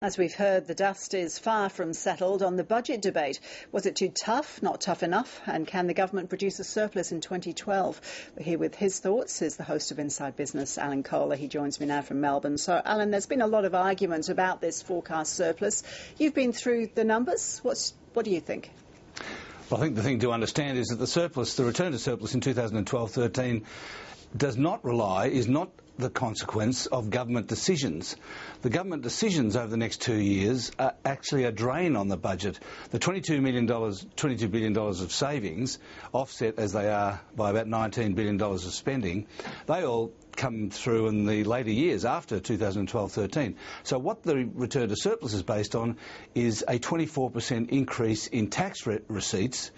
As we've heard, the dust is far from settled on the budget debate. Was it too tough, not tough enough? And can the government produce a surplus in 2012? We're here with his thoughts is the host of Inside Business, Alan Kohler. He joins me now from Melbourne. So, Alan, there's been a lot of argument about this forecast surplus. You've been through the numbers. What do you think? Well, I think the thing to understand is that the return to surplus in 2012-13 is not the consequence of government decisions. The government decisions over the next 2 years are actually a drain on the budget. The $22 billion of savings, offset as they are by about $19 billion of spending, they all come through in the later years after 2012-13. So what the return to surplus is based on is a 24% increase in tax receipts,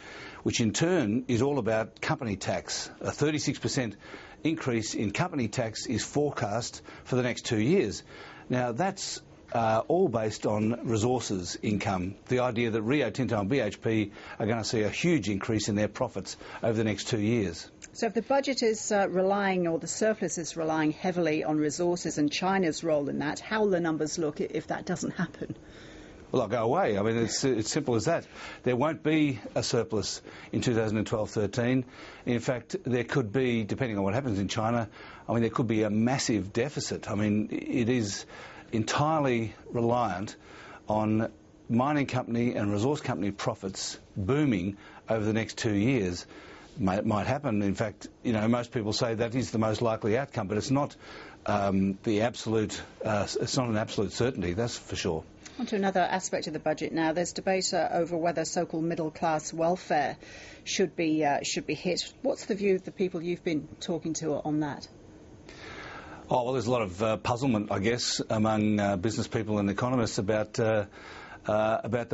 which in turn is all about company tax. A 36% increase in company tax is forecast for the next 2 years. Now, that's all based on resources income. The idea that Rio Tinto and BHP are going to see a huge increase in their profits over the next 2 years. So if the budget is the surplus is relying heavily on resources and China's role in that, how will the numbers look if that doesn't happen? Well, they'll go away. I mean, it's simple as that. There won't be a surplus in 2012-13. In fact, there could be, depending on what happens in China, I mean, there could be a massive deficit. I mean, it is entirely reliant on mining company and resource company profits booming over the next 2 years. Might happen. In fact, you know, most people say that is the most likely outcome, but it's not it's not an absolute certainty, that's for sure. On to another aspect of the budget now. There's debate over whether so-called middle-class welfare should be hit. What's the view of the people you've been talking to on that? Oh, well, there's a lot of puzzlement, I guess, among business people and economists about the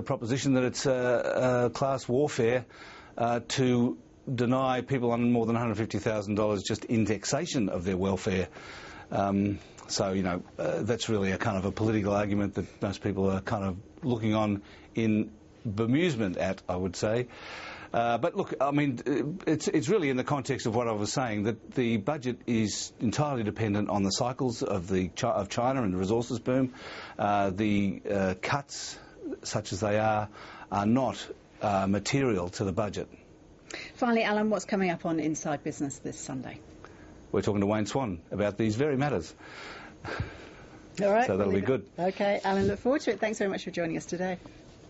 proposition that it's class warfare to deny people on more than $150,000 just indexation of their welfare. So, you know, that's really a kind of a political argument that most people are kind of looking on in bemusement at, I would say. But look, I mean, it's really in the context of what I was saying, that the budget is entirely dependent on the cycles of China and the resources boom. The cuts, such as they are not material to the budget. Finally, Alan, what's coming up on Inside Business this Sunday? We're talking to Wayne Swan about these very matters. All right. So that'll be good. OK, Alan, look forward to it. Thanks very much for joining us today.